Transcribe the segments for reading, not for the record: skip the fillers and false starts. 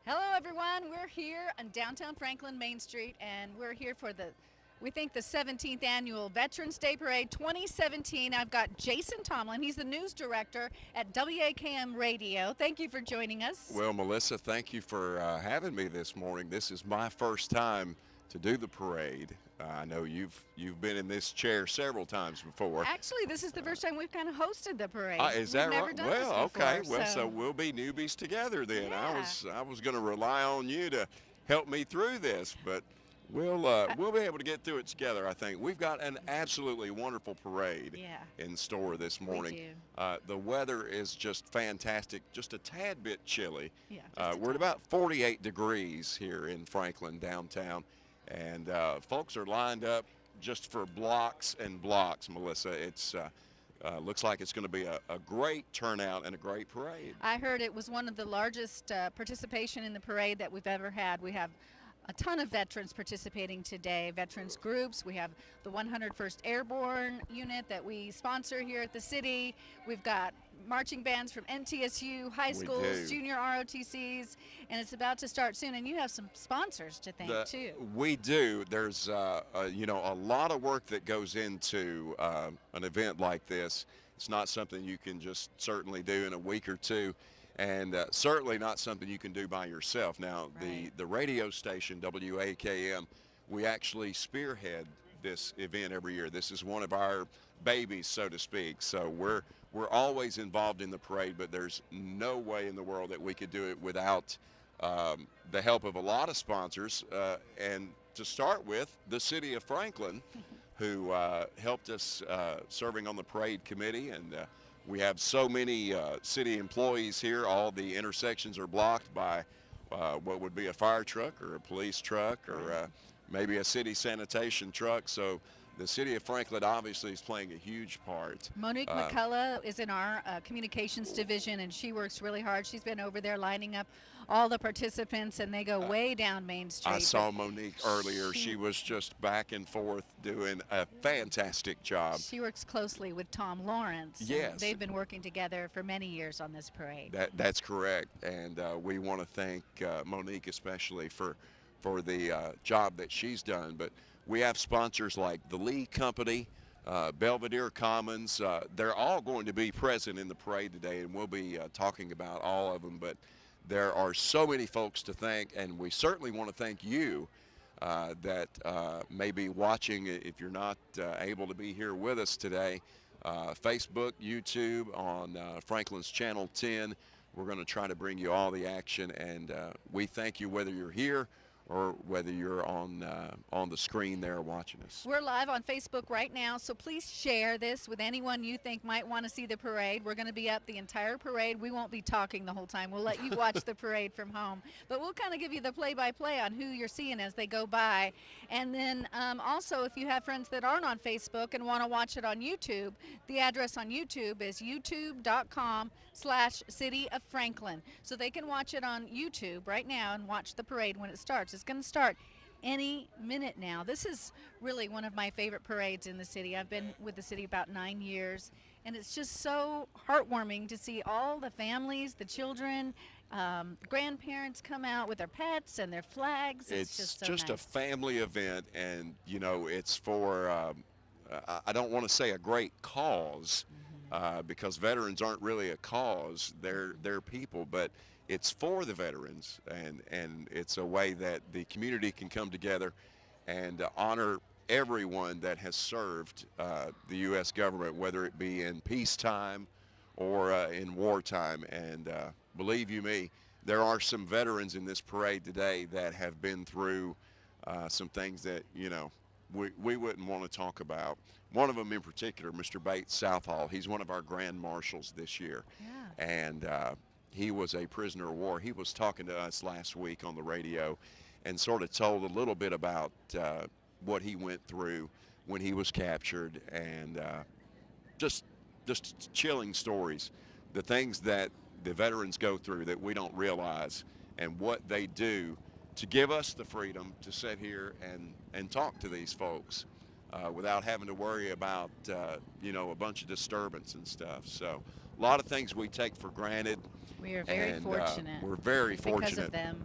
Hello, everyone. We're here on downtown Franklin Main Street, and we're here for we think, the 17th annual Veterans Day Parade 2017. I've got Jason Tomlin. He's the news director at WAKM Radio. Thank you for joining us. Well, Melissa, thank you for having me this morning. This is my first time to do the parade. I know you've been in this chair several times before. Actually, this is the first time we've kind of hosted the parade. Is that We've never right? done Well, this before, okay. Well, so we'll be newbies together then. Yeah. I was going to rely on you to help me through this, but we'll be able to get through it together. I think we've got an absolutely wonderful parade in store this morning. We do. The weather is just fantastic. Just a tad bit chilly. Yeah, We're at about 48 degrees here in Franklin downtown, and folks are lined up just for blocks and blocks. Melissa, it's looks like it's going to be a great turnout and a great parade. I heard it was one of the largest participation in the parade that we've ever had. We have a ton of veterans participating today, veterans groups. We have the 101st Airborne Unit that we sponsor here at the city. We've got marching bands from NTSU, high schools, junior ROTCs, and it's about to start soon. And you have some sponsors to thank, too. We do. There's, a lot of work that goes into an event like this. It's not something you can just certainly do in a week or two. And certainly not something you can do by yourself. Now, right. the radio station, WAKM, we actually spearhead this event every year. This is one of our babies, so to speak. So we're always involved in the parade, but there's no way in the world that we could do it without the help of a lot of sponsors. And to start with, the city of Franklin, who helped us serving on the parade committee, and we have so many city employees here. All the intersections are blocked by what would be a fire truck or a police truck or maybe a city sanitation truck. So the city of Franklin obviously is playing a huge part. Monique McCullough is in our communications division, and she works really hard. She's been over there lining up all the participants, and they go way down Main Street. I saw Monique earlier. She was just back and forth doing a fantastic job. She works closely with Tom Lawrence. Yes. They've been working together for many years on this parade. That's correct, and we want to thank Monique especially for the job that she's done. But we have sponsors like the Lee Company, Belvedere Commons. They're all going to be present in the parade today, and we'll be talking about all of them. But there are so many folks to thank, and we certainly want to thank you that may be watching if you're not able to be here with us today. Facebook, YouTube, on Franklin's Channel 10. We're going to try to bring you all the action, and we thank you whether you're here or whether you're on the screen there watching us. We're live on Facebook right now, so please share this with anyone you think might want to see the parade. We're going to be up the entire parade. We won't be talking the whole time. We'll let you watch the parade from home, but we'll kind of give you the play-by-play on who you're seeing as they go by. And then also, if you have friends that aren't on Facebook and want to watch it on YouTube, the address on YouTube is youtube.com/City of Franklin. So they can watch it on YouTube right now and watch the parade when it starts. It's going to start any minute now. This is really one of my favorite parades in the city. I've been with the city about 9 years, and it's just so heartwarming to see all the families, the children, grandparents come out with their pets and their flags. It's just so nice. A family event, and it's for I don't want to say a great cause, because veterans aren't really a cause. They're people, but it's for the veterans, and it's a way that the community can come together and honor everyone that has served the U.S. government, whether it be in peacetime or in wartime. And believe you me, there are some veterans in this parade today that have been through some things that, we wouldn't want to talk about. One of them in particular, Mr. Bates Southall, he's one of our grand marshals this year. Yeah. And he was a prisoner of war. He was talking to us last week on the radio and sort of told a little bit about what he went through when he was captured, and just chilling stories, the things that the veterans go through that we don't realize, and what they do to give us the freedom to sit here and talk to these folks. without having to worry about, a bunch of disturbance and stuff. So a lot of things we take for granted. We are very and, fortunate. we're very fortunate. Because of them.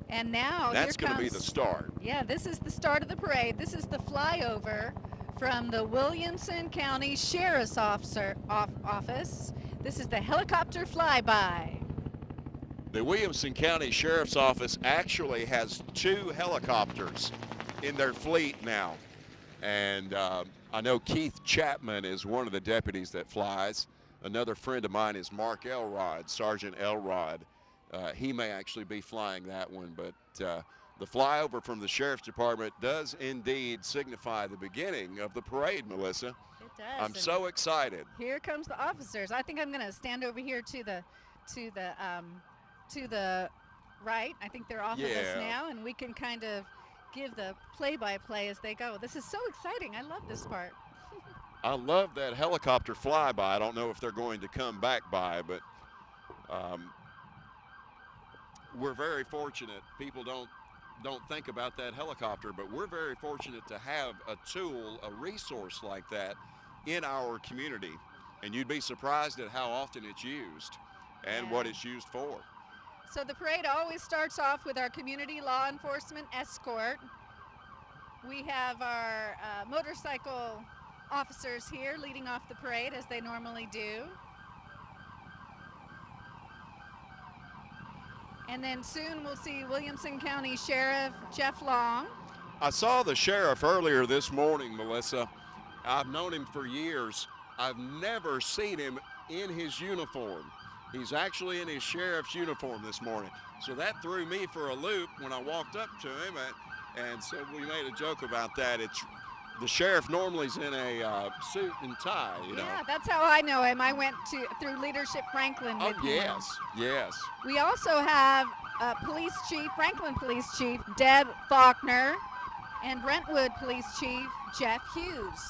And now That's going to be the start. Yeah, this is the start of the parade. This is the flyover from the Williamson County Sheriff's Office. This is the helicopter flyby. The Williamson County Sheriff's Office actually has 2 helicopters in their fleet now. And I know Keith Chapman is one of the deputies that flies. Another friend of mine is Mark Elrod, Sergeant Elrod. He may actually be flying that one, but the flyover from the Sheriff's Department does indeed signify the beginning of the parade, Melissa. It does. I'm so excited. Here comes the officers. I think I'm going to stand over here to the right. I think they're off of us now, and we can kind of give the play-by-play as they go. This is so exciting. I love this part. I love that helicopter flyby. I don't know if they're going to come back by, but we're very fortunate. People don't think about that helicopter, but we're very fortunate to have a tool, a resource like that in our community. And you'd be surprised at how often it's used and what it's used for. So the parade always starts off with our community law enforcement escort. We have our motorcycle officers here leading off the parade as they normally do. And then soon we'll see Williamson County Sheriff Jeff Long. I saw the sheriff earlier this morning, Melissa. I've known him for years. I've never seen him in his uniform. He's actually in his sheriff's uniform this morning. So that threw me for a loop when I walked up to him, and so we made a joke about that. The sheriff normally's in a suit and tie, you know. Yeah, that's how I know him. I went through Leadership Franklin with him. Yes. We also have Police Chief, Franklin Police Chief Deb Faulkner, and Brentwood Police Chief Jeff Hughes.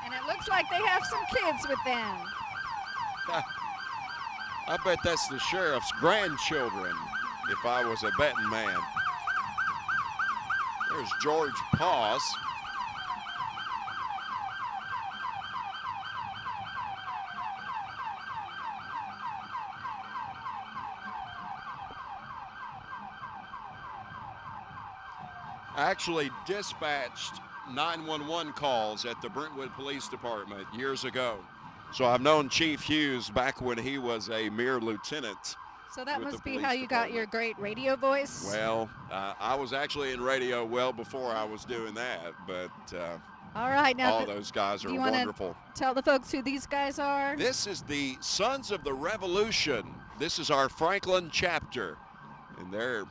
And it looks like they have some kids with them. I bet that's the sheriff's grandchildren, if I was a betting man. There's George Paws. I actually dispatched 911 calls at the Brentwood Police Department years ago. So I've known Chief Hughes back when he was a mere lieutenant. So that must be how you got your great radio voice? Well, I was actually in radio well before I was doing that, but all right, now all those guys are wonderful. Tell the folks who these guys are. This is the Sons of the Revolution. This is our Franklin chapter, and they're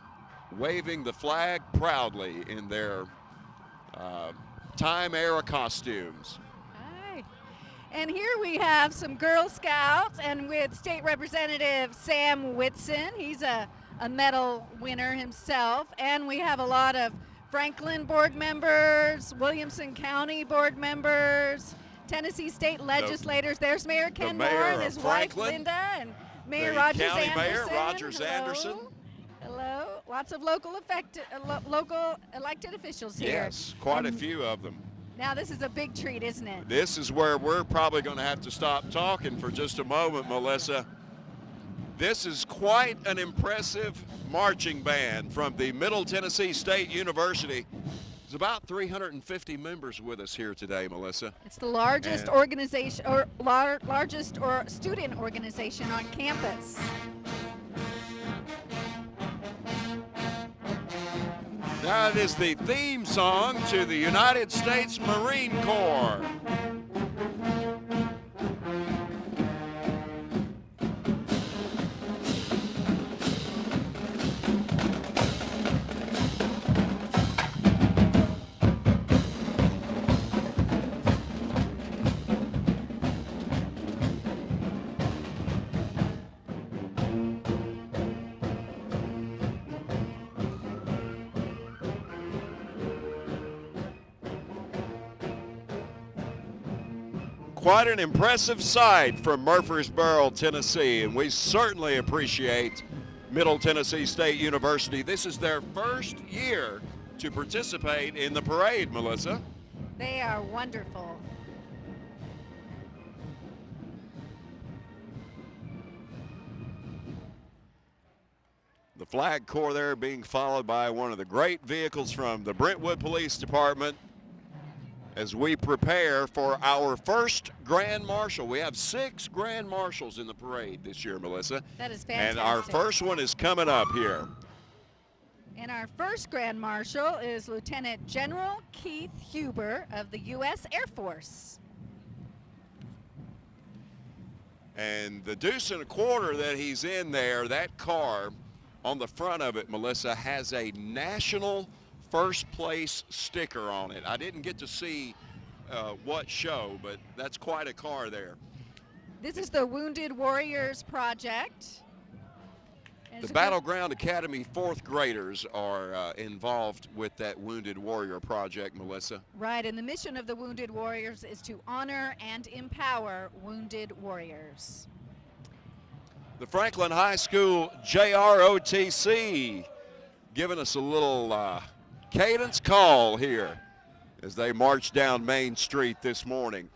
waving the flag proudly in their time-era costumes. And here we have some Girl Scouts, and with State Representative Sam Whitson. He's a medal winner himself. And we have a lot of Franklin board members, Williamson County board members, Tennessee state legislators. There's Mayor Ken Moore and his wife Linda, and Mayor Rogers Anderson. Mayor Rogers Anderson. Hello. Lots of local elected officials here. Yes, quite a few of them. Now this is a big treat, isn't it? This is where we're probably going to have to stop talking for just a moment, Melissa. This is quite an impressive marching band from the Middle Tennessee State University. There's about 350 members with us here today, Melissa. It's the largest organization, or largest student organization on campus. That is the theme song to the United States Marine Corps. Quite an impressive sight from Murfreesboro, Tennessee, and we certainly appreciate Middle Tennessee State University. This is their first year to participate in the parade, Melissa. They are wonderful. The flag corps there being followed by one of the great vehicles from the Brentwood Police Department as we prepare for our first Grand Marshal. We have 6 Grand Marshals in the parade this year, Melissa. That is fantastic. And our first one is coming up here. And our first Grand Marshal is Lieutenant General Keith Huber of the U.S. Air Force. And the deuce and a quarter that he's in there, that car on the front of it, Melissa, has a national first place sticker on it. I didn't get to see what show, but that's quite a car there. This is the Wounded Warriors Project. And The Battleground Academy 4th graders are involved with that Wounded Warrior Project, Melissa. Right, and the mission of the Wounded Warriors is to honor and empower wounded warriors. The Franklin High School JROTC giving us a little cadence call here as they march down Main Street this morning.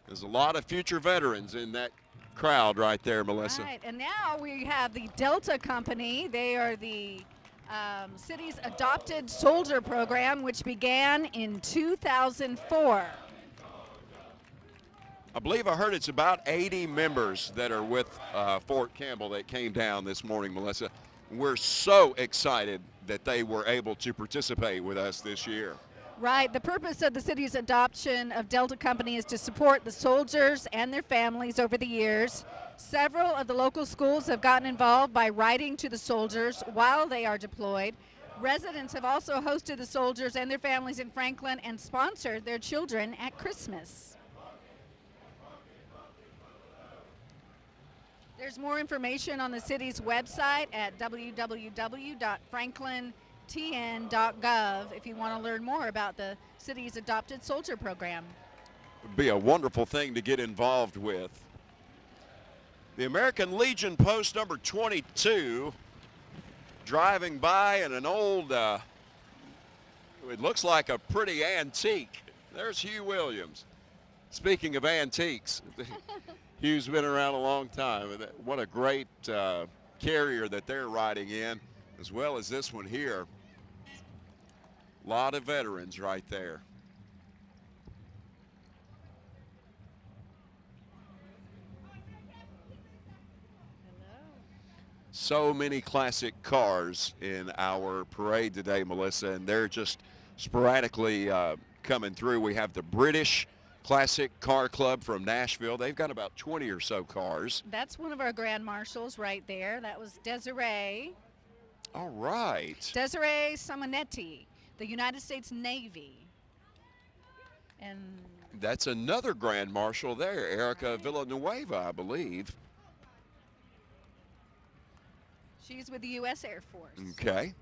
There's a lot of future veterans in that crowd right there, Melissa. Right, and now we have the Delta Company. They are the city's adopted soldier program, which began in 2004. I believe I heard it's about 80 members that are with Fort Campbell that came down this morning, Melissa. We're so excited that they were able to participate with us this year. Right. The purpose of the city's adoption of Delta Company is to support the soldiers and their families over the years. Several of the local schools have gotten involved by writing to the soldiers while they are deployed. Residents have also hosted the soldiers and their families in Franklin and sponsored their children at Christmas. There's more information on the city's website at www.franklintn.gov if you want to learn more about the city's adopted soldier program. It would be a wonderful thing to get involved with. The American Legion post number 22 driving by in an old, it looks like a pretty antique. There's Hugh Williams. Speaking of antiques, Hugh's been around a long time. What a great carrier that they're riding in, as well as this one here. A lot of veterans right there. So many classic cars in our parade today, Melissa, and they're just sporadically coming through. We have the British Classic Car Club from Nashville. They've got about 20 or so cars. That's one of our Grand Marshals right there. That was Desiree. All right. Desiree Simonetti, the United States Navy. And that's another Grand Marshal there, Erica Villanueva, I believe. She's with the U.S. Air Force. Okay.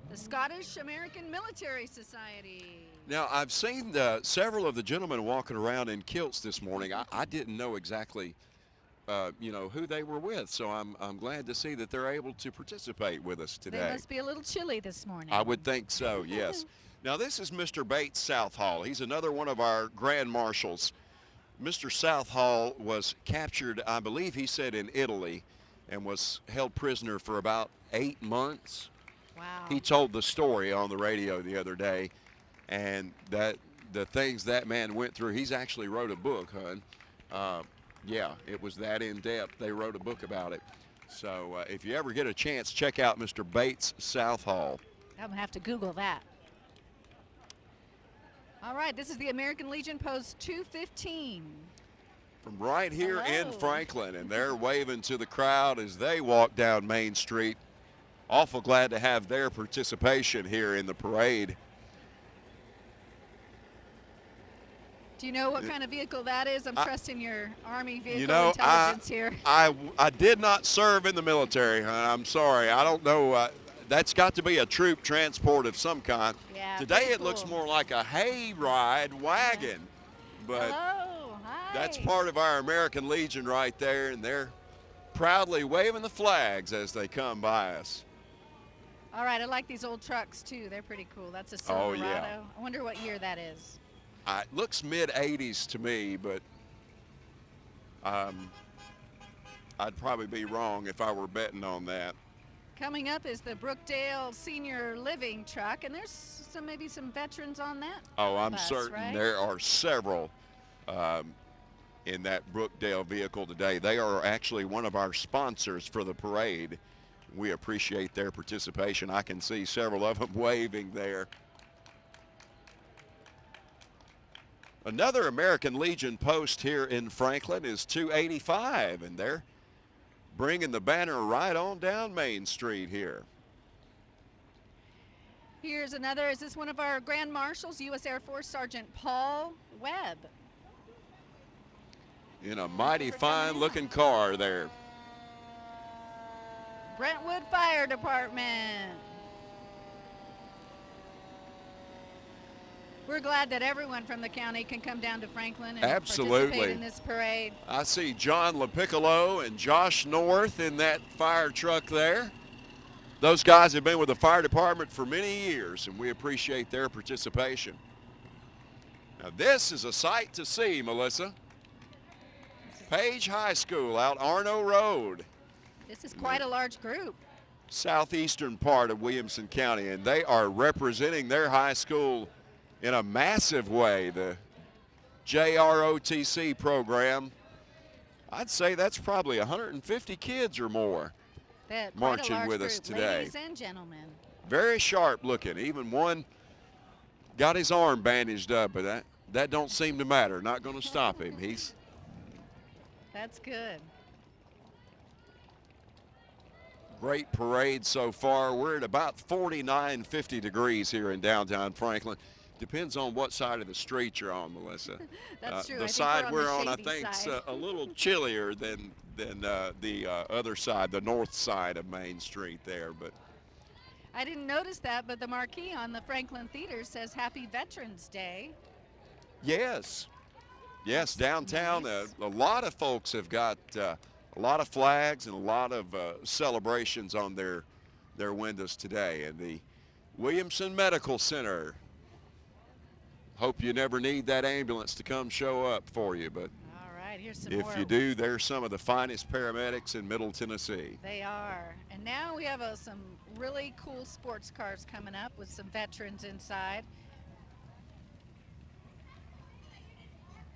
The Scottish American Military Society. Now, I've seen several of the gentlemen walking around in kilts this morning. I didn't know exactly, who they were with, so I'm glad to see that they're able to participate with us today. They must be a little chilly this morning. I would think so, yes. Now, this is Mr. Bates Southall. He's another one of our Grand Marshals. Mr. Southall was captured, I believe he said, in Italy, and was held prisoner for about 8 months. Wow. He told the story on the radio the other day, and that the things that man went through, he's actually wrote a book, hon. Yeah, it was that in depth. They wrote a book about it. So if you ever get a chance, check out Mr. Bates Southall. I'm going to have to Google that. All right, this is the American Legion Post 215. From right here in Hello. Franklin, and they're waving to the crowd as they walk down Main Street. Awful glad to have their participation here in the parade. Do you know what kind of vehicle that is? I'm trusting your Army vehicle intelligence here. I did not serve in the military. I'm sorry. I don't know. That's got to be a troop transport of some kind. Yeah, Today pretty it looks cool. more like a hay ride wagon. but Hello. Hi. that's part of our American Legion right there, and they're proudly waving the flags as they come by us. All right, I like these old trucks too. They're pretty cool. That's a Oh, Silverado. yeah. I wonder what year that is. It looks mid-'80s to me, but I'd probably be wrong if I were betting on that. Coming up is the Brookdale Senior Living truck, and there's maybe some veterans on that. Oh, I'm bus, certain right? there are several in that Brookdale vehicle today. They are actually one of our sponsors for the parade. We appreciate their participation. I can see several of them waving there. Another American Legion post here in Franklin is 285, and they're bringing the banner right on down Main Street here. Here's another. Is this one of our Grand Marshals, U.S. Air Force Sergeant Paul Webb? In a mighty fine-looking car there. Brentwood Fire Department. We're glad that everyone from the county can come down to Franklin and Absolutely. participate in this parade. I see John LaPiccolo and Josh North in that fire truck there. Those guys have been with the fire department for many years, and we appreciate their participation. Now, this is a sight to see, Melissa. Page High School out Arno Road, This is quite a large group. southeastern part of Williamson County, and they are representing their high school in a massive way. The JROTC program, I'd say that's probably 150 kids or more Quite a marching large with us group. today. Ladies and gentlemen. Very sharp looking. Even one got his arm bandaged up, but that don't seem to matter. Not going to stop him. That's good. Great parade so far. We're at about 49, 50 degrees here in downtown Franklin. Depends on what side of the street you're on, Melissa. That's true. I The think side we're we're on on, the I shady think, side. a little chillier than the other side, the north side of Main Street there. But I didn't notice that, but the marquee on the Franklin Theater says Happy Veterans Day. yes, downtown, nice. a lot of folks have got a lot of flags and a lot of celebrations on their windows today. And the Williamson Medical Center, hope you never need that ambulance to come show up for you, but All right, here's some if more. you do, they're some of the finest paramedics in Middle Tennessee. They are. And now we have some really cool sports cars coming up with some veterans inside.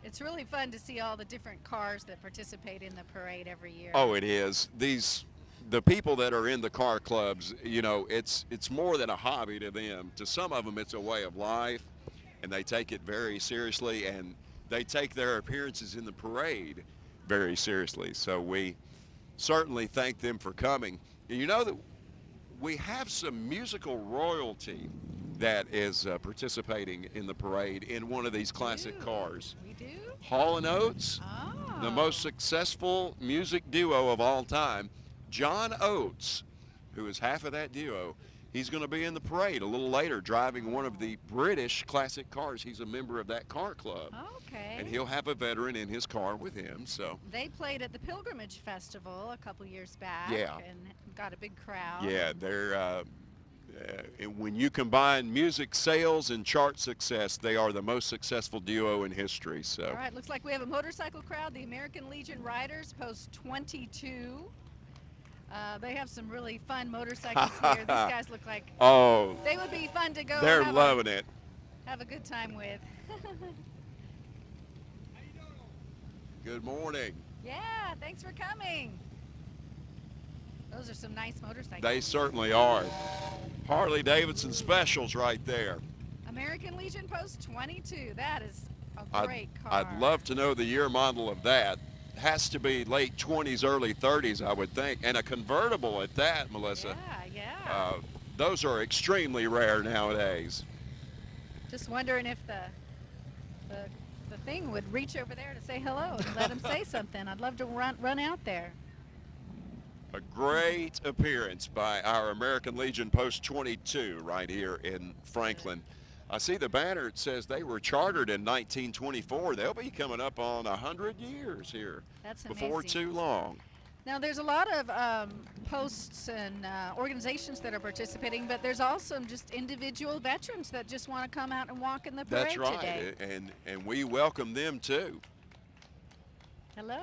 It's really fun to see all the different cars that participate in the parade every year. Oh, it is. The people that are in the car clubs, you know, it's more than a hobby to them. To some of them, it's a way of life, and they take it very seriously, and they take their appearances in the parade very seriously. So we certainly thank them for coming. And you know that we have some musical royalty that is participating in the parade in one of these classic cars. We do? Hall & Oates, Oh. the most successful music duo of all time. John Oates, who is half of that duo, he's going to be in the parade a little later driving one of the British classic cars. He's a member of that car club. Okay. And he'll have a veteran in his car with him. So They played at the Pilgrimage Festival a couple years back. Yeah. And got a big crowd. yeah, they're when you combine music sales and chart success, they are the most successful duo in history. So All right, looks like we have a motorcycle crowd. The American Legion Riders, post 22. They have some really fun motorcycles here. These guys look like oh, they would be fun to go they're have loving it. have a good time with. Good morning. Yeah, thanks for coming. Those are some nice motorcycles. They certainly are. Harley Davidson specials right there. American Legion Post 22. That is a great car. I'd love to know the year model of that. Has to be late 20s, early 30s, I would think, and a convertible at that, Melissa. Yeah. Those are extremely rare nowadays. Just wondering if the thing would reach over there to say hello and let him say something. I'd love to run out there. A great appearance by our American Legion Post 22 right here in Franklin. I see the banner. It says they were chartered in 1924. They'll be coming up on 100 years here That's before amazing. too long. Now, there's a lot of posts and organizations that are participating, but there's also just individual veterans that just want to come out and walk in the parade That's right, today. and we welcome them too. Hello.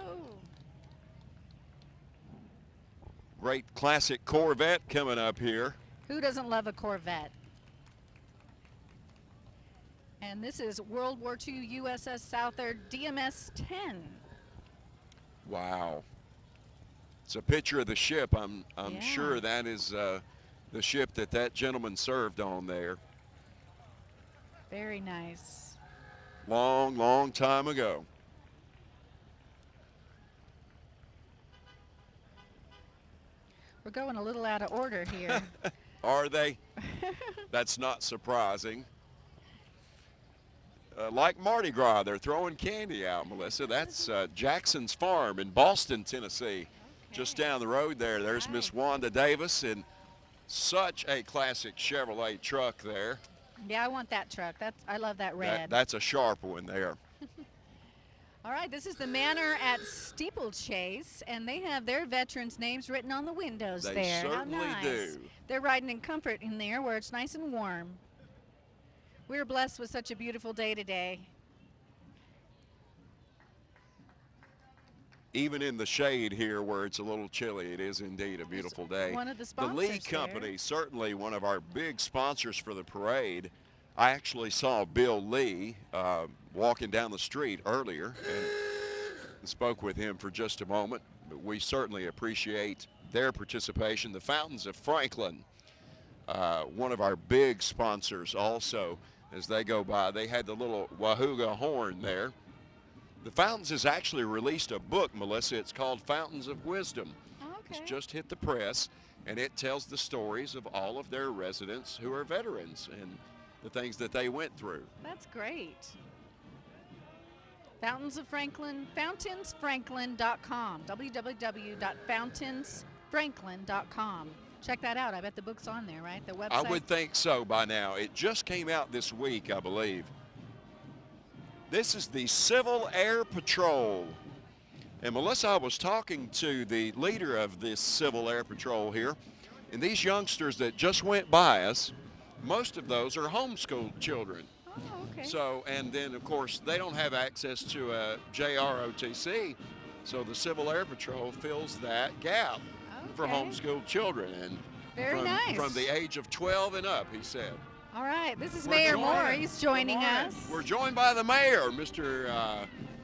Great classic Corvette coming up here. Who doesn't love a Corvette? And this is World War II USS Souther DMS-10. Wow. It's a picture of the ship. I'm Yeah. sure that is the ship that gentleman served on there. Very nice. Long, long time ago. We're going a little out of order here. Are they? That's not surprising. Like Mardi Gras, they're throwing candy out, Melissa. That's Jackson's Farm in Boston, Tennessee. Just down the road there. There's Miss Wanda Davis in such a classic Chevrolet truck there. Yeah, I want that truck. I love that red. That's a sharp one there. All right, this is the Manor at Steeplechase, and they have their veterans' names written on the windows They there. How certainly nice. do. They're riding in comfort in there where it's nice and warm. We're blessed with such a beautiful day today. Even in the shade here where it's a little chilly, it is indeed a beautiful day. One of the The sponsors Lee there. Company, certainly one of our big sponsors for the parade. I actually saw Bill Lee walking down the street earlier and spoke with him for just a moment. But we certainly appreciate their participation. The Fountains of Franklin, one of our big sponsors also, as they go by. They had the little Wahooga horn there. The Fountains has actually released a book, Melissa. It's called Fountains of Wisdom. Oh, okay. It's just hit the press, and it tells the stories of all of their residents who are veterans and the things that they went through. That's great. Fountains of Franklin, fountainsfranklin.com, www.fountainsfranklin.com. Check that out. I bet the book's on there, right? The website. I would think so by now. It just came out this week, I believe. This is the Civil Air Patrol. And Melissa, I was talking to the leader of this Civil Air Patrol here, and these youngsters that just went by us, most of those are homeschooled children. Oh, okay. So, and then of course they don't have access to a JROTC, so the Civil Air Patrol fills that gap for Okay. homeschooled children, and Very nice. from the age of 12 and up, he said. All right, this is We're Mayor joined- Moore. He's joining Good morning. us. We're joined by the mayor, Mr.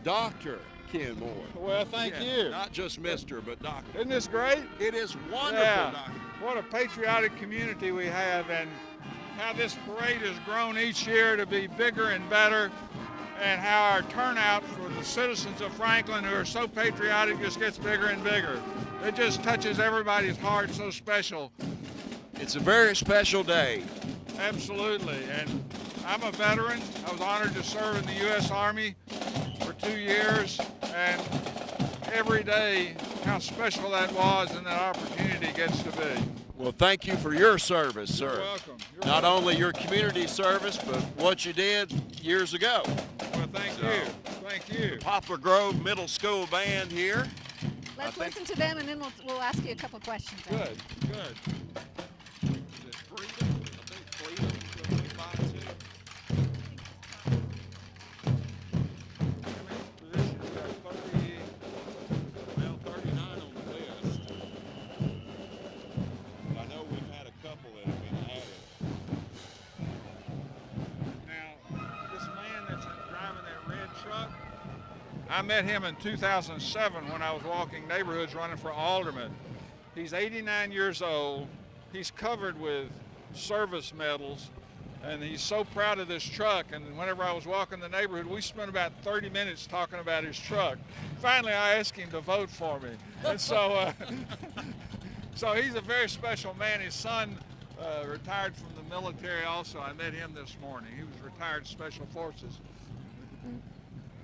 Dr. Ken Moore. Well, thank Yeah, you. Not just Mr., but Doctor. Isn't this great? It is wonderful, Yeah. Doctor. What a patriotic community we have, and how this parade has grown each year to be bigger and better, and how our turnout for the citizens of Franklin who are so patriotic just gets bigger and bigger. It just touches everybody's heart so special. It's a very special day. Absolutely, and I'm a veteran. I was honored to serve in the U.S. Army for 2 years, and every day how special that was and that opportunity gets to be. Well, thank you for your service, sir. You're welcome. You're Not welcome. only your community service, but what you did years ago. Well, thank So- you. Thank you. Poplar Grove Middle School Band here. Let's I think- listen to them, and then we'll ask you a couple questions. Good, good. Is it Freedom? I think Freedom that we buy too. Positions got 30, Well, 39 on the list. But I know we've had a couple that have been added. Now, this man that's driving that red truck, I met him in 2007 when I was walking neighborhoods running for alderman. He's 89 years old. He's covered with service medals, and he's so proud of this truck. And whenever I was walking the neighborhood, we spent about 30 minutes talking about his truck. Finally, I asked him to vote for me. And so, so he's a very special man. His son retired from the military also. I met him this morning. He was retired Special Forces.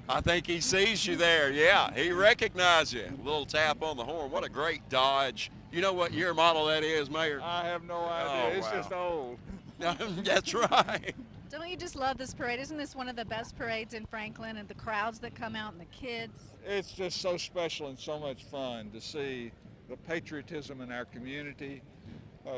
I think he sees you there. Yeah, he recognized you. A little tap on the horn. What a great Dodge. You know what year model that is, Mayor? I have no idea. Oh, It's wow. just old. That's right. Don't you just love this parade? Isn't this one of the best parades in Franklin, and the crowds that come out and the kids? It's just so special and so much fun to see the patriotism in our community,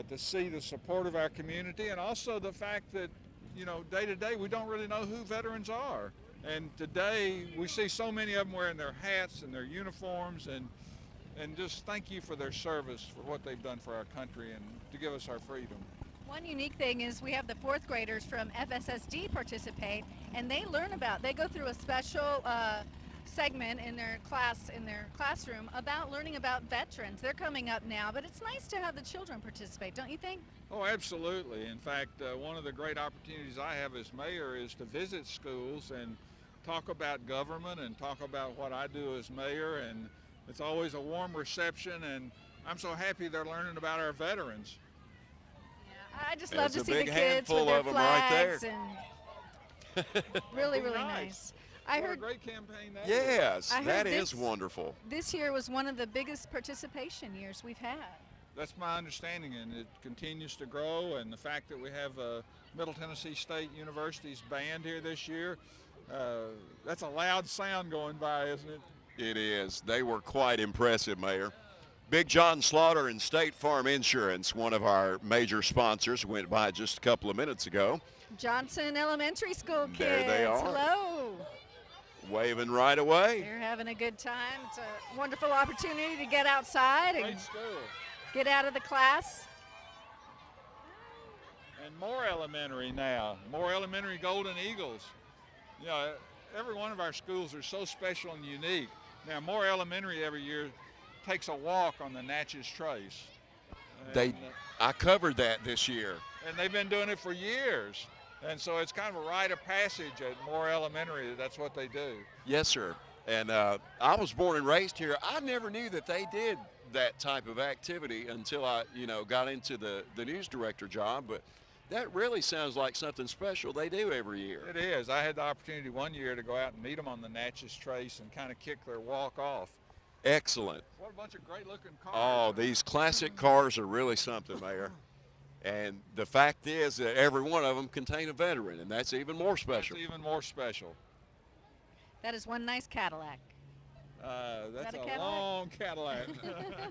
to see the support of our community, and also the fact that, you know, day to day we don't really know who veterans are. And today we see so many of them wearing their hats and their uniforms, and just thank you for their service, for what they've done for our country and to give us our freedom. One unique thing is we have the fourth graders from FSSD participate, and they go through a special segment in their classroom about learning about veterans. They're coming up now, but it's nice to have the children participate, don't you think? Oh, absolutely. In fact, one of the great opportunities I have as mayor is to visit schools and talk about government and talk about what I do as mayor, and it's always a warm reception, and I'm so happy they're learning about our veterans. Yeah, I just love to There's a see the big kids with handful their of 'em right flags there. and really nice. I What a heard great campaign that is. Yes, I heard that is this- wonderful. this year was one of the biggest participation years we've had. That's my understanding, and it continues to grow, and the fact that we have Middle Tennessee State University's band here this year, that's a loud sound going by, isn't it? It is. They were quite impressive, Mayor. Big John Slaughter and State Farm Insurance, one of our major sponsors, went by just a couple of minutes ago. Johnson Elementary School kids. There they are. Hello. Waving right away. They're having a good time. It's a wonderful opportunity to get outside and Great school. get out of the class. And Moore Elementary now. Moore Elementary Golden Eagles. You know, every one of our schools are so special and unique. Now, Moore Elementary every year takes a walk on the Natchez Trace. They, And, I covered that this year. and they've been doing it for years. And so it's kind of a rite of passage at Moore Elementary. That's what they do. Yes, sir. And I was born and raised here. I never knew that they did that type of activity until I, got into the news director job. But that really sounds like something special they do every year. It is. I had the opportunity one year to go out and meet them on the Natchez Trace and kind of kick their walk off. Excellent. What a bunch of great looking cars. Oh, these classic cars are really something, Mayor. And the fact is that every one of them contain a veteran, and that's even more special. That's even more special. That is one nice Cadillac. That's that a a Cadillac? long Cadillac.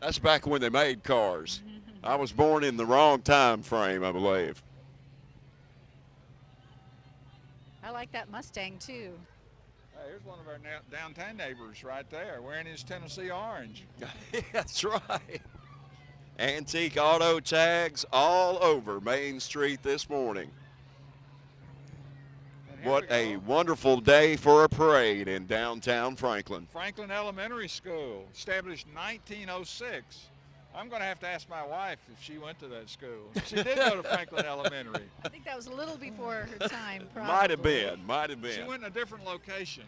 That's back when they made cars. I was born in the wrong time frame, I believe. I like that Mustang too. Hey, here's one of our downtown neighbors right there wearing his Tennessee orange. That's right. Antique auto tags all over Main Street this morning. And here What we a go. wonderful day for a parade in downtown Franklin. Franklin Elementary School, established 1906. I'm going to have to ask my wife if she went to that school. She did go to Franklin Elementary. I think that was a little before her time, probably. Might have been, might have She been. went in a different location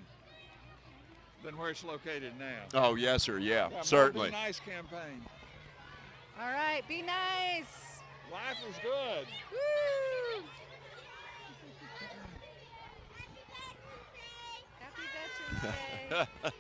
than where it's located now. Oh, yes, sir, yeah, Yeah, certainly. More Be Nice campaign. All right, be nice. Life is good. Woo! Happy Veterans Day.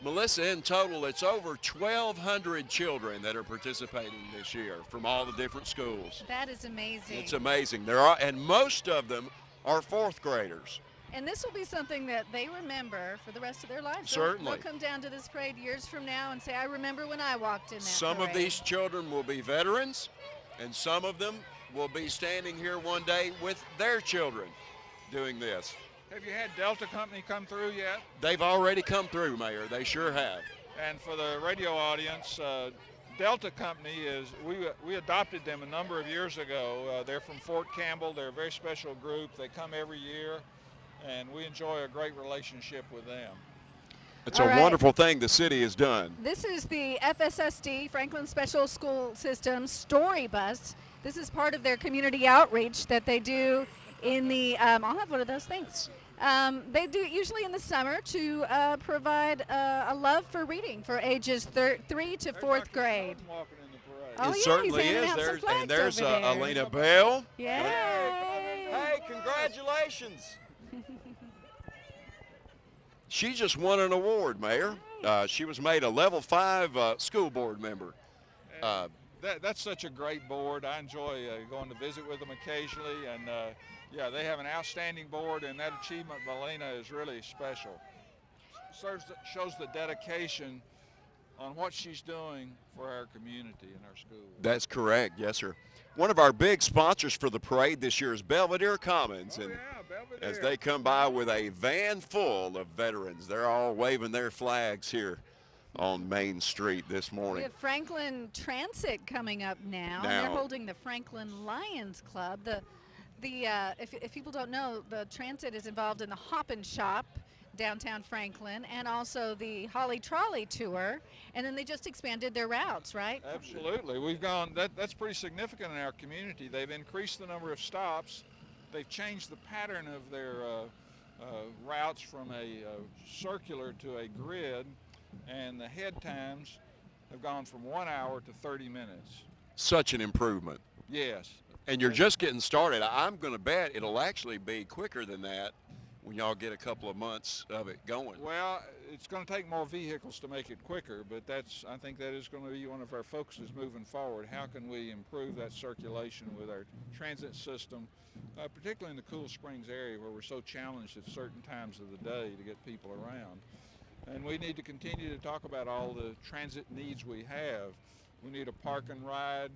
Melissa, in total, it's over 1,200 children that are participating this year from all the different schools. That is amazing. It's amazing. There are, and most of them are fourth graders. And this will be something that they remember for the rest of their lives. Certainly. They'll come down to this parade years from now and say, I remember when I walked in that Some of parade." these children will be veterans, and some of them will be standing here one day with their children doing this. Have you had Delta Company come through yet? They've already come through, Mayor. They sure have. And for the radio audience, Delta Company we adopted them a number of years ago. They're from Fort Campbell. They're a very special group. They come every year, and we enjoy a great relationship with them. It's All a right. wonderful thing the city has done. This is the FSSD, Franklin Special School System Story Bus. This is part of their community outreach that they do in the, I'll have one of those, thanks. They do it usually in the summer to provide a love for reading for ages 3 to There's 4th Dr. grade. Snowden walking in the parade. Oh, It yeah, certainly he's handing is. out some There's, flags and there's over there. Alina Bell. Yay! Hey, congratulations. She just won an award, Mayor. She was made a level 5 school board member. That's such a great board. I enjoy going to visit with them occasionally, and yeah, they have an outstanding board, and that achievement by Lena is really special. Shows the dedication on what she's doing for our community and our school. That's correct, yes, sir. One of our big sponsors for the parade this year is Belvedere Commons, Oh, and yeah, Belvedere. as they come by with a van full of veterans, they're all waving their flags here on Main Street this We morning. have Franklin Transit coming up now. And they're holding the Franklin Lions Club. If people don't know, the Transit is involved in the Hop and Shop downtown Franklin, and also the Holly Trolley Tour, and then they just expanded their routes, right? Absolutely. We've gone, that's pretty significant in our community. They've increased the number of stops. They've changed the pattern of their routes from a circular to a grid, and the head times have gone from 1 hour to 30 minutes. Such an improvement. Yes. And you're just getting started. I'm going to bet it'll actually be quicker than that when y'all get a couple of months of it going. Well, it's going to take more vehicles to make it quicker, but I think that is going to be one of our focuses moving forward. How can we improve that circulation with our transit system, particularly in the Cool Springs area where we're so challenged at certain times of the day to get people around. And we need to continue to talk about all the transit needs we have. We need a park and ride.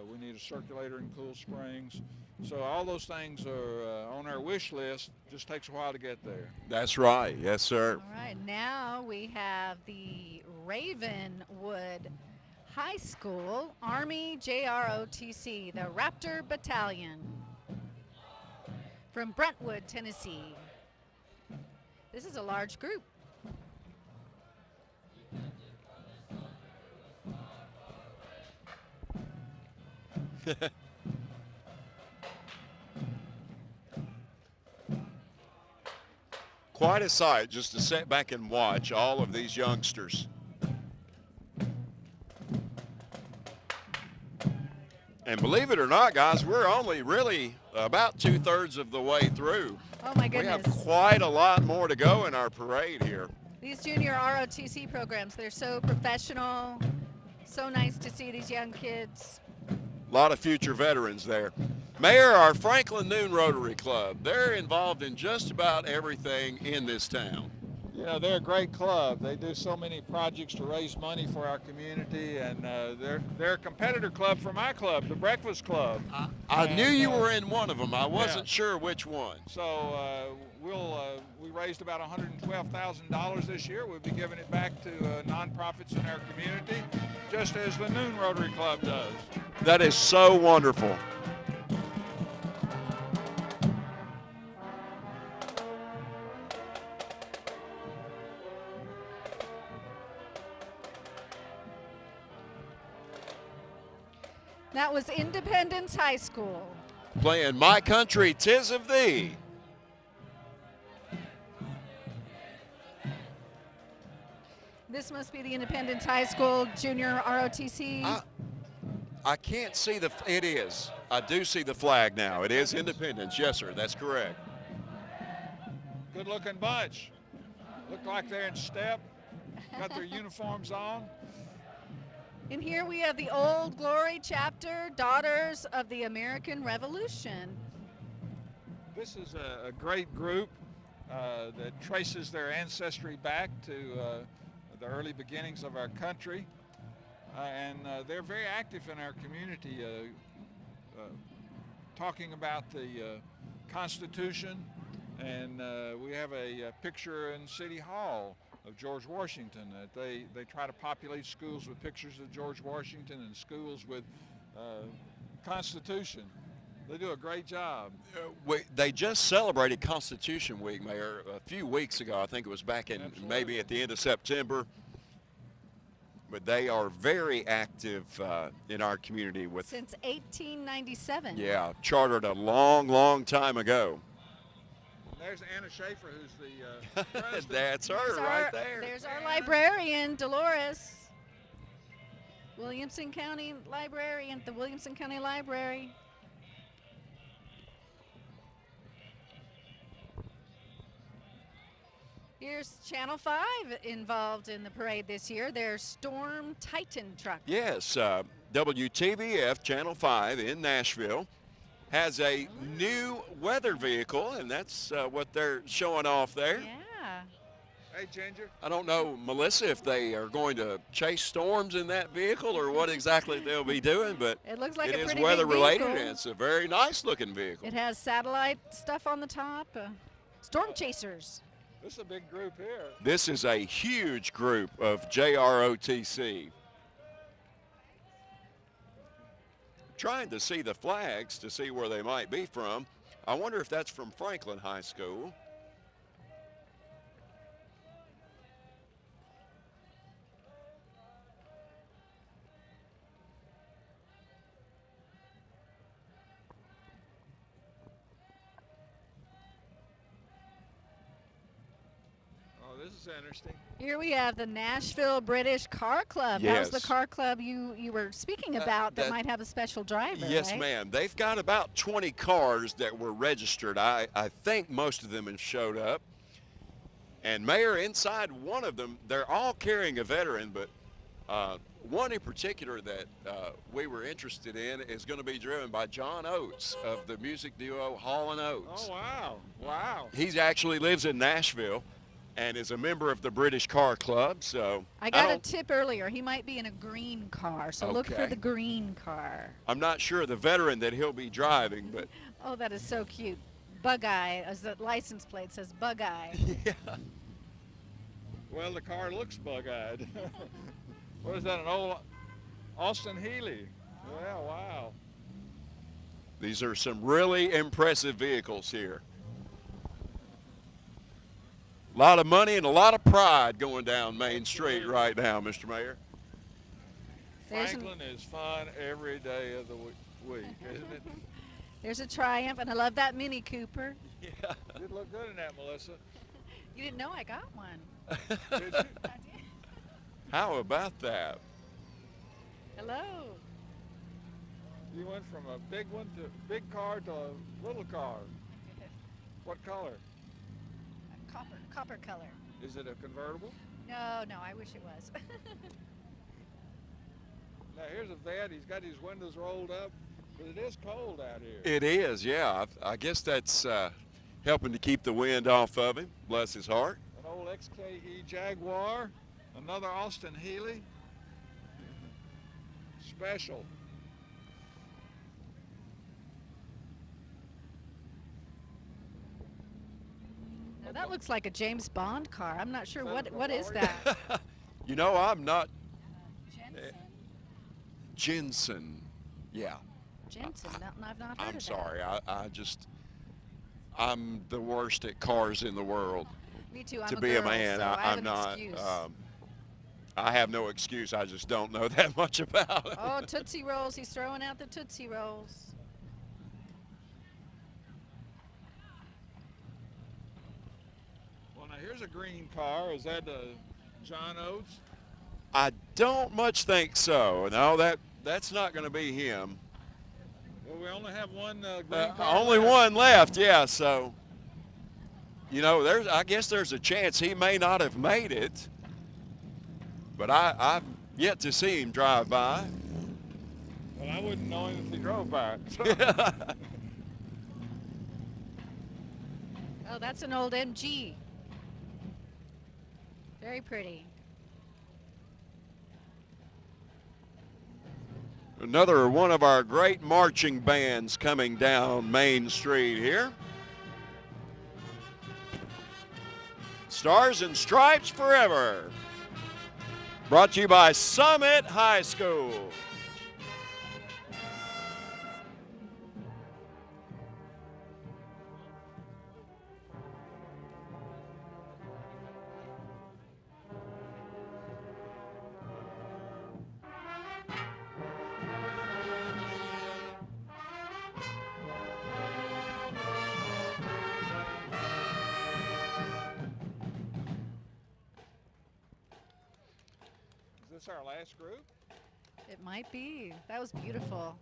We need a circulator in Cool Springs. So all those things are on our wish list. Just takes a while to get there. That's right. Yes, sir. All right, now we have the Ravenwood High School Army JROTC, the Raptor Battalion from Brentwood, Tennessee. This is a large group. Quite a sight just to sit back and watch all of these youngsters. And believe it or not, guys, we're only really about 2/3 of the way through. Oh my We have goodness. quite a lot more to go in our parade here. These junior ROTC programs, they're so professional. So nice to see these young kids. A lot of future veterans there. Mayor, our Franklin Noon Rotary Club, they're involved in just about everything in this town. Yeah, they're a great club. They do so many projects to raise money for our community, and they're a competitor club for my club, the Breakfast Club. I knew you And, were in one of them. I wasn't yeah. sure which one. So we raised about $112,000 this year. We'll be giving it back to nonprofits in our community, just as the Noon Rotary Club does. That is so wonderful. That was Independence High School. Playing My Country, 'Tis of Thee. This must be the Independence High School junior ROTC. I can't see it is. I do see the flag now. It is Independence. Yes, sir. That's correct. Good looking bunch. Look like they're in step. Got their uniforms on. And here we have the Old Glory chapter, Daughters of the American Revolution. This is a great group that traces their ancestry back to the early beginnings of our country. And they're very active in our community, talking about the Constitution. And we have a picture in City Hall of George Washington. They try to populate schools with pictures of George Washington and schools with Constitution. They do a great job. They just celebrated Constitution Week, Mayor, a few weeks ago. I think it was back in maybe at the end of September. But they are very active in our community with. Since 1897. Yeah, chartered a long, long time ago. There's Anna Schaefer, who's the president. That's her There's right our- there. There's our librarian, Dolores. Williamson County Librarian, the Williamson County Library. Here's Channel 5 involved in the parade this year. Their Storm Titan truck. Yes, WTVF Channel 5 in Nashville has a new weather vehicle, and that's what they're showing off there. Yeah. Hey, Ginger. I don't know, Melissa, if they are going to chase storms in that vehicle or what exactly they'll be doing, but It looks like it a is pretty weather big related, vehicle. and it's a very nice looking vehicle. It has satellite stuff on the top. Storm chasers. This is a big group here. This is a huge group of JROTC. Trying to see the flags to see where they might be from. I wonder if that's from Franklin High School. Oh, this is interesting. Here we have the Nashville British Car Club. That was the Yes. car club you were speaking about that that- might have a special driver, Yes, right? ma'am. They've got about 20 cars that were registered. I think most of them have showed up. And Mayor, inside one of them, they're all carrying a veteran, but one in particular that we were interested in is going to be driven by John Oates of the music duo Hall & Oates. Oh, wow. Wow. He actually lives in Nashville and is a member of the British Car Club. So I got a don't- tip earlier. He might be in a green car, so look for Okay. the green car. I'm not sure the veteran that he'll be driving, but Oh, that is so cute. Bug-eye, as the license plate says, Bug-eye. yeah. Well, the car looks bug-eyed. What is that, an old Austin Healey? Yeah, wow. These are some really impressive vehicles here. A lot of money and a lot of pride going down Main Street right now, Mr. Mayor. There's an- Franklin is fun every day of the week, isn't it? There's a Triumph, and I love that Mini Cooper. Yeah. You'd look good in that, Melissa. You didn't know I got one. Did you? I did. How about that? Hello. You went from a big one to big car to a little car. What color? Copper color. Is it a convertible? No, I wish it was. Now here's a vet. He's got his windows rolled up, but it is cold out here. It is, yeah. I guess that's helping to keep the wind off of him. Bless his heart. An old XKE Jaguar, another Austin Healey. Special. Now, that looks like a James Bond car. I'm not sure Is that what a is Ferrari? that. You know, I'm not Jensen. Jensen. Yeah. Jensen. No, I've not heard I'm of sorry. I'm the worst at cars in the world. that. Me too. I'm To a be girl, a man, so I have I'm an not. excuse. I have no excuse. I just don't know that much about it. Oh, Tootsie Rolls. He's throwing out the Tootsie Rolls. Well, now here's a green car. Is that John Oates? I don't much think so. No, that's not going to be him. Well, we only have one green car. Only left. one left, yeah. So, you know, I guess there's a chance he may not have made it. But I've yet to see him drive by. Well, I wouldn't know him if he drove by. Oh, that's an old MG. Very pretty. Another one of our great marching bands coming down Main Street here. Stars and Stripes Forever. Brought to you by Summit High School. Is this our last group? It might be. That was beautiful.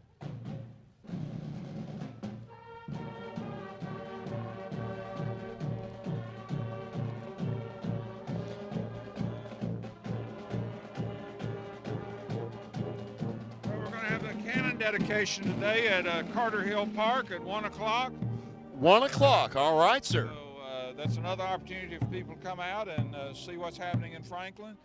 Well, we're going to cannon dedication today at Carter Hill Park at 1 o'clock. 1 o'clock. All right, sir. So that's another opportunity for people to come out and see what's happening in Franklin.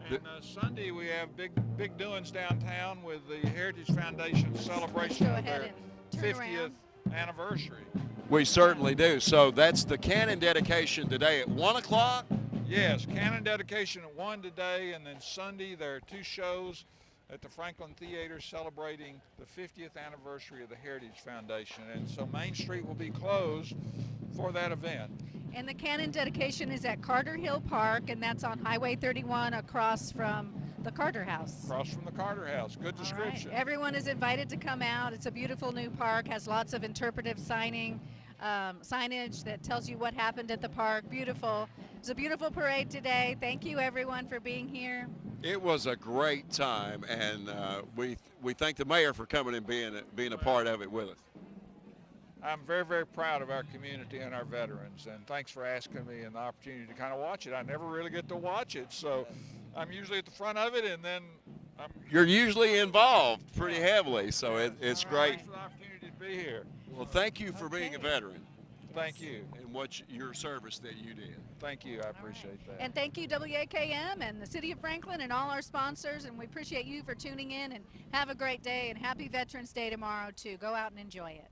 And Sunday we have big doings downtown with the Heritage Foundation celebration Go of their ahead and turn 50th around. anniversary. We certainly do. So that's the cannon dedication today at 1 o'clock. Yes, cannon dedication at 1 today, and then Sunday there are 2 shows at the Franklin Theater celebrating the 50th anniversary of the Heritage Foundation. And so Main Street will be closed for that event. And the cannon dedication is at Carter Hill Park, and that's on Highway 31 across from the Carter House. Across from the Carter House. Good All right. description. Everyone is invited to come out. It's a beautiful new park, has lots of interpretive signage that tells you what happened at the park. Beautiful. It's a beautiful parade today. Thank you, everyone, for being here. It was a great time, and we thank the mayor for coming and being a part of it with us. I'm very, very proud of our community and our veterans, and thanks for asking me and the opportunity to kind of watch it. I never really get to watch it, so I'm usually at the front of it, and then You're usually involved pretty heavily, so it's great. Thanks for the opportunity to be here. Well, thank you for being a veteran Thank you. and your service that you did. Thank you. I appreciate that. And thank you, WAKM and the City of Franklin and all our sponsors, and we appreciate you for tuning in, and have a great day, and happy Veterans Day tomorrow, too. Go out and enjoy it.